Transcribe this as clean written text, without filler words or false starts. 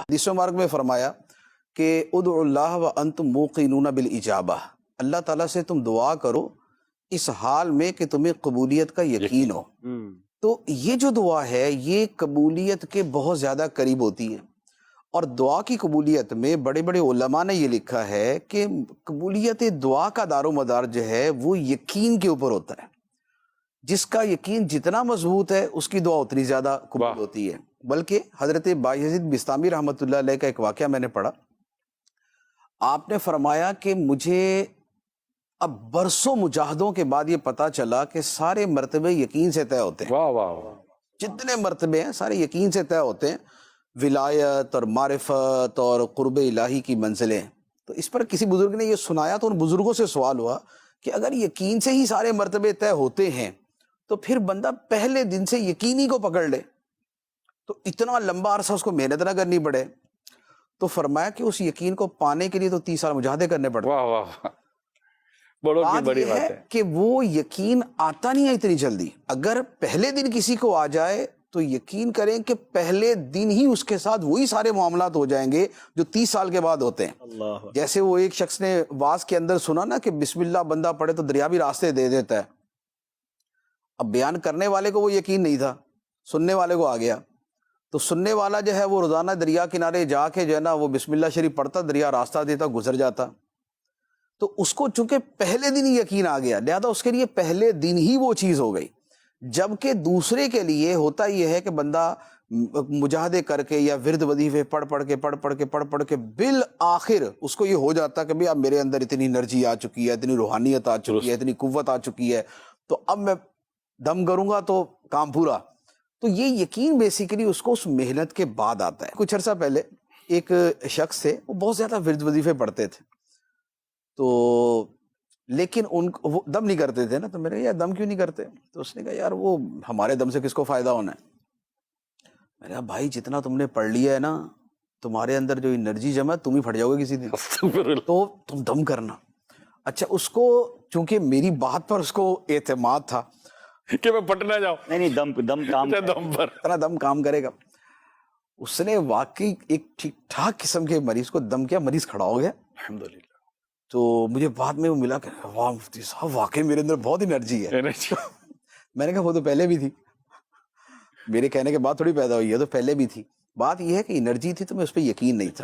حدیث مبارک میں فرمایا کہ ادعوا اللہ وانتم موقنون بالاجابہ، اللہ تعالیٰ سے تم دعا کرو اس حال میں کہ تمہیں قبولیت کا یقین ہو۔ تو یہ جو دعا ہے یہ قبولیت کے بہت زیادہ قریب ہوتی ہے، اور دعا کی قبولیت میں بڑے بڑے علماء نے یہ لکھا ہے کہ قبولیت دعا کا دار و مدار جو ہے وہ یقین کے اوپر ہوتا ہے۔ جس کا یقین جتنا مضبوط ہے اس کی دعا اتنی زیادہ قبول ہوتی ہے۔ بلکہ حضرت بایزید بستامی رحمۃ اللہ علیہ کا ایک واقعہ میں نے پڑھا، آپ نے فرمایا کہ مجھے اب برسوں مجاہدوں کے بعد یہ پتا چلا کہ سارے مرتبے یقین سے طے ہوتے ہیں۔ واہ واہ واہ، جتنے مرتبے ہیں سارے یقین سے طے ہوتے ہیں، ولایت اور معرفت اور قرب الہی کی منزلیں۔ تو اس پر کسی بزرگ نے یہ سنایا تو ان بزرگوں سے سوال ہوا کہ اگر یقین سے ہی سارے مرتبے طے ہوتے ہیں تو پھر بندہ پہلے دن سے یقینی کو پکڑ لے تو اتنا لمبا عرصہ اس کو محنت نہ کرنی پڑے۔ تو فرمایا کہ اس یقین کو پانے کے لیے تو 30 سال مجاہدے کرنے پڑتے ہیں۔ واہ واہ، بڑوں کی بات بڑی یہ بات ہے ہے۔ کہ وہ یقین آتا نہیں ہے اتنی جلدی۔ اگر پہلے دن کسی کو آ جائے تو یقین کریں کہ پہلے دن ہی اس کے ساتھ وہی سارے معاملات ہو جائیں گے جو 30 سال کے بعد ہوتے ہیں۔ اللہ، جیسے وہ ایک شخص نے واز کے اندر سنا نا کہ بسم اللہ بندہ پڑھے تو دریا بھی راستے دے دیتا ہے۔ اب بیان کرنے والے کو وہ یقین نہیں تھا، سننے والے کو آ گیا، تو سننے والا جو ہے وہ روزانہ دریا کنارے جا کے جو ہے نا وہ بسم اللہ شریف پڑھتا، دریا راستہ دیتا، گزر جاتا۔ تو اس کو چونکہ پہلے دن ہی یقین آ گیا، لہذا اس کے لیے پہلے دن ہی وہ چیز ہو گئی۔ جبکہ دوسرے کے لیے ہوتا یہ ہے کہ بندہ مجاہدے کر کے یا ورد وظیفے پڑھ پڑھ کے بالآخر اس کو یہ ہو جاتا کہ بھئی اب میرے اندر اتنی انرجی آ چکی ہے، اتنی روحانیت آ چکی ہے، اتنی قوت آ چکی ہے، تو اب میں دم کروں گا تو کام پورا۔ تو یہ یقین بیسیکلی اس کو اس محنت کے بعد آتا ہے۔ کچھ عرصہ پہلے ایک شخص تھے، وہ بہت زیادہ ورد وظیفے پڑھتے تھے، تو لیکن ان کو وہ دم نہیں کرتے تھے نا، تو میں نے کہا یار دم کیوں نہیں کرتے؟ تو اس نے کہا یار وہ ہمارے دم سے کس کو فائدہ ہونا ہے؟ میں نے کہا بھائی جتنا تم نے پڑھ لیا ہے نا، تمہارے اندر جو انرجی جمع ہے تم ہی پھٹ جاؤ گے کسی دن، تو تم دم کرنا۔ اچھا، اس کو چونکہ میری بات پر اس کو اعتماد تھا کہ میں پٹ نہ جاؤں، نہیں دم کام دم پر اتنا دم کام کرے گا۔ اس نے واقعی ایک ٹھیک ٹھاک قسم کے مریض کو دم کیا، مریض کھڑا ہو گیا۔ الحمدللہ، تو مجھے بعد میں وہ ملا کہ واہ مفتی صاحب واقعی میرے اندر بہت انرجی ہے۔ میں نے کہا وہ تو پہلے بھی تھی، میرے کہنے کے بعد تھوڑی پیدا ہوئی ہے، تو پہلے بھی تھی۔ بات یہ ہے کہ انرجی تھی تو میں اس پہ یقین نہیں تھا۔